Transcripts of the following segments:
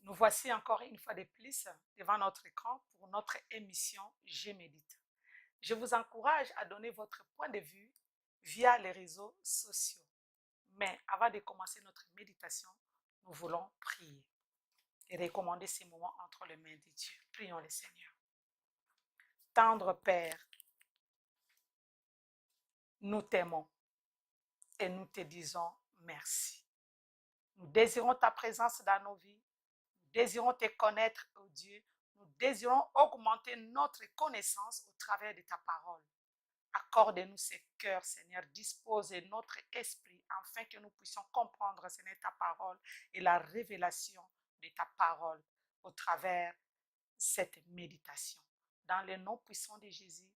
Nous voici encore une fois de plus devant notre écran pour notre émission Je médite. Je vous encourage à donner votre point de vue via les réseaux sociaux. Mais avant de commencer notre méditation, nous voulons prier et recommander ces moments entre les mains de Dieu. Prions le Seigneur. Tendre Père, nous t'aimons et nous te disons merci. Nous désirons ta présence dans nos vies. Nous désirons te connaître, oh Dieu. Nous désirons augmenter notre connaissance au travers de ta parole. Accorde-nous ce cœur, Seigneur. Dispose notre esprit afin que nous puissions comprendre, Seigneur, ta parole et la révélation de ta parole au travers de cette méditation. Dans le nom puissant de Jésus,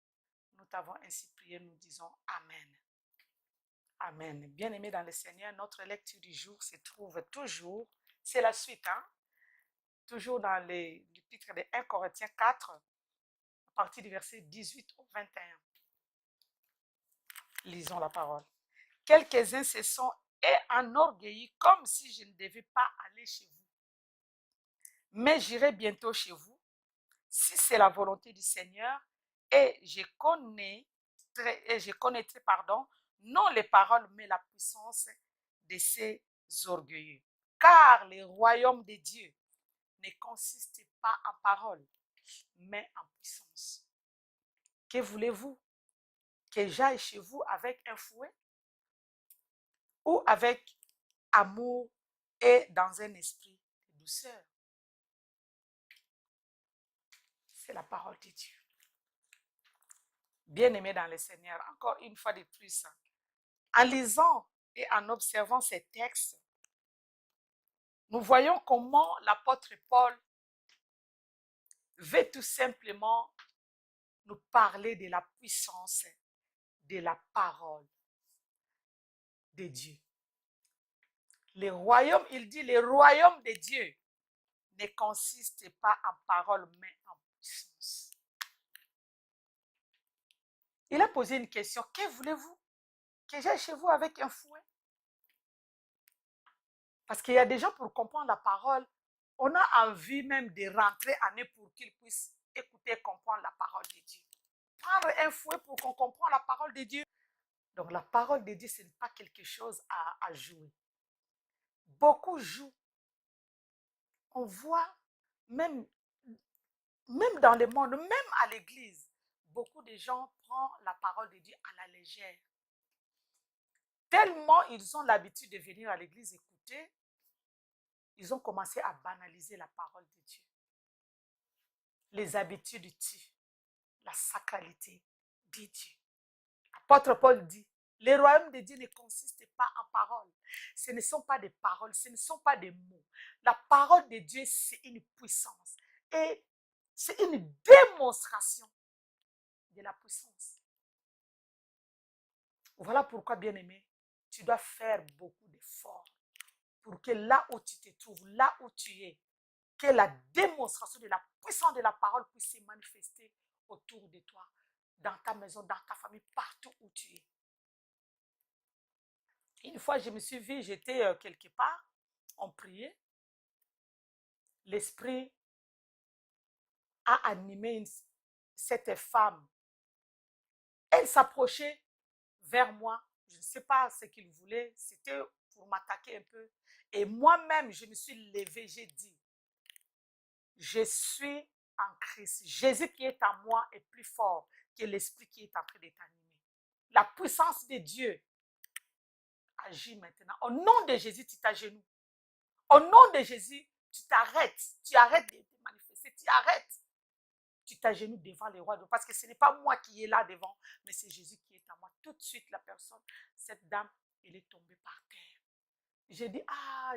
nous t'avons ainsi prié, nous disons Amen. Amen. Bien-aimés dans le Seigneur, notre lecture du jour se trouve toujours, c'est la suite, toujours dans l'épître de 1 Corinthiens 4, à partir du verset 18 au 21. Lisons la parole. Quelques-uns se sont enorgueillis comme si je ne devais pas aller chez vous. Mais j'irai bientôt chez vous, si c'est la volonté du Seigneur, et je connaîtrai, non les paroles, mais la puissance de ces orgueilleux. Car le royaume de Dieu ne consiste pas en paroles, mais en puissance. Que voulez-vous? Que j'aille chez vous avec un fouet ou avec amour et dans un esprit de douceur? C'est la parole de Dieu. Bien-aimés dans le Seigneur, encore une fois de plus, en lisant et en observant ces textes, nous voyons comment l'apôtre Paul veut tout simplement nous parler de la puissance de la parole de Dieu. Le royaume, il dit, le royaume de Dieu ne consiste pas en parole, mais en puissance. Il a posé une question, que voulez-vous? Que j'aille chez vous avec un fouet? Parce qu'il y a des gens, pour comprendre la parole, on a envie même de rentrer en eux pour qu'ils puissent écouter et comprendre la parole de Dieu. Prendre un fouet pour qu'on comprenne la parole de Dieu. Donc la parole de Dieu, ce n'est pas quelque chose à jouer. Beaucoup jouent. On voit même dans le monde, même à l'église, beaucoup de gens prennent la parole de Dieu à la légère. Tellement ils ont l'habitude de venir à l'église écouter, ils ont commencé à banaliser la parole de Dieu. Les habitudes tuent la sacralité de Dieu. L'apôtre Paul dit, le royaume de Dieu ne consiste pas en paroles. Ce ne sont pas des paroles, ce ne sont pas des mots. La parole de Dieu, c'est une puissance. Et c'est une démonstration de la puissance. Voilà pourquoi, bien-aimé, tu dois faire beaucoup d'efforts pour que là où tu te trouves, là où tu es, que la démonstration de la puissance de la parole puisse se manifester autour de toi, dans ta maison, dans ta famille, partout où tu es. Une fois, je me suis vue, j'étais quelque part, on priait. L'Esprit a animé cette femme. Elle s'approchait vers moi. Je ne sais pas ce qu'il voulait. C'était pour m'attaquer un peu. Et moi-même, je me suis levée, j'ai dit, je suis en Christ. Jésus qui est en moi est plus fort que l'Esprit qui est en train de t'animer. La puissance de Dieu agit maintenant. Au nom de Jésus, tu t'agenouilles. Au nom de Jésus, tu t'arrêtes. Tu arrêtes de te manifester. Tu arrêtes. Tu t'agenouilles devant les rois. Parce que ce n'est pas moi qui est là devant, mais c'est Jésus qui est en moi. Tout de suite, la personne, cette dame, elle est tombée par terre. J'ai dit,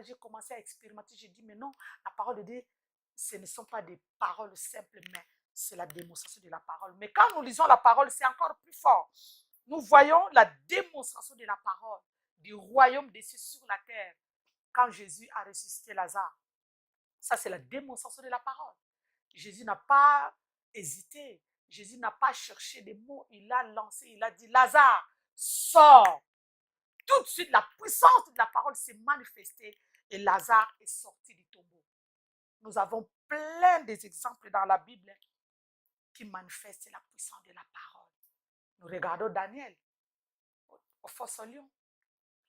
j'ai commencé à expérimenter. J'ai dit, mais non, la parole de Dieu, ce ne sont pas des paroles simples, mais c'est la démonstration de la parole. Mais quand nous lisons la parole, c'est encore plus fort. Nous voyons la démonstration de la parole, du royaume des cieux sur la terre, quand Jésus a ressuscité Lazare. Ça, c'est la démonstration de la parole. Jésus n'a pas hésité. Jésus n'a pas cherché des mots. Il a lancé, il a dit, Lazare, sors. Tout de suite, la puissance de la parole s'est manifestée et Lazare est sorti du tombeau. Nous avons plein d'exemples dans la Bible qui manifestent la puissance de la parole. Nous regardons Daniel au fosse au lion.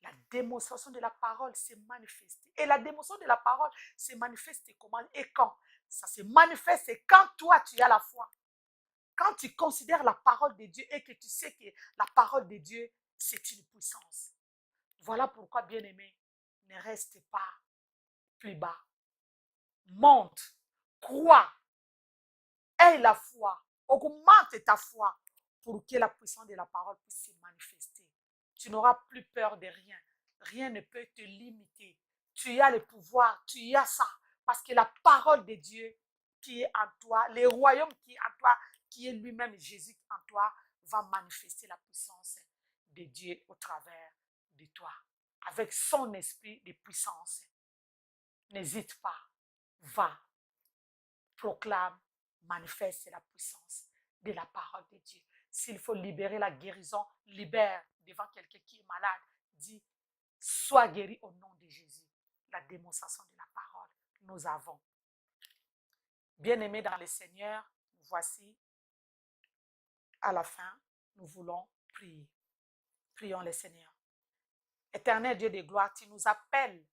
La démonstration de la parole s'est manifestée. Et la démonstration de la parole s'est manifestée comment et quand? Ça se manifeste quand toi tu as la foi. Quand tu considères la parole de Dieu et que tu sais que la parole de Dieu, c'est une puissance. Voilà pourquoi, bien-aimé, ne reste pas plus bas. Monte, crois, aie la foi, augmente ta foi pour que la puissance de la parole puisse se manifester. Tu n'auras plus peur de rien. Rien ne peut te limiter. Tu as le pouvoir, tu as ça. Parce que la parole de Dieu qui est en toi, le royaume qui est en toi, qui est lui-même Jésus en toi, va manifester la puissance de Dieu au travers de toi. Avec son esprit de puissance. N'hésite pas. Va. Proclame, manifeste la puissance de la parole de Dieu. S'il faut libérer la guérison, libère devant quelqu'un qui est malade. Dis, sois guéri au nom de Jésus. La démonstration de la parole, nous avons. Bien-aimés dans le Seigneur, voici, à la fin, nous voulons prier. Prions le Seigneur. Éternel Dieu de gloire, tu nous appelles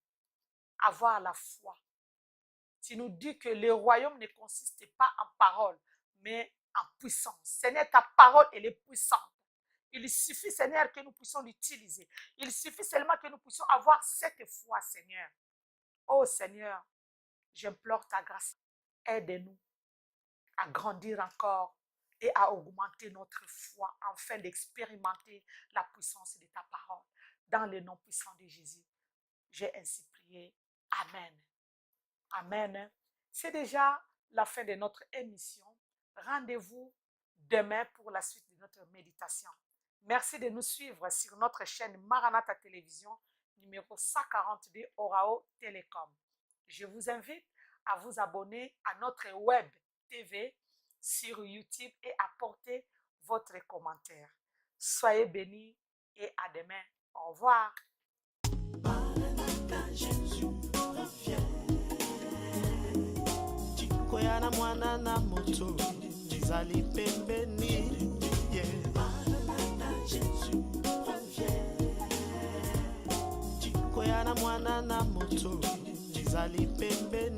à avoir la foi. Tu nous dis que le royaume ne consiste pas en parole, mais en puissance. Seigneur, ta parole, elle est puissante. Il suffit, Seigneur, que nous puissions l'utiliser. Il suffit seulement que nous puissions avoir cette foi, Seigneur. Oh Seigneur, j'implore ta grâce. Aide-nous à grandir encore et à augmenter notre foi afin d'expérimenter la puissance de ta parole. Dans le nom puissant de Jésus, j'ai ainsi prié. Amen. Amen. C'est déjà la fin de notre émission. Rendez-vous demain pour la suite de notre méditation. Merci de nous suivre sur notre chaîne Maranatha Télévision, numéro 142 Orao Télécom. Je vous invite à vous abonner à notre web TV sur YouTube et apporter votre commentaire. Soyez bénis et à demain. Au revoir. Koyana mwana na moto Zali pembeni Koyana mwana na moto Zali pembeni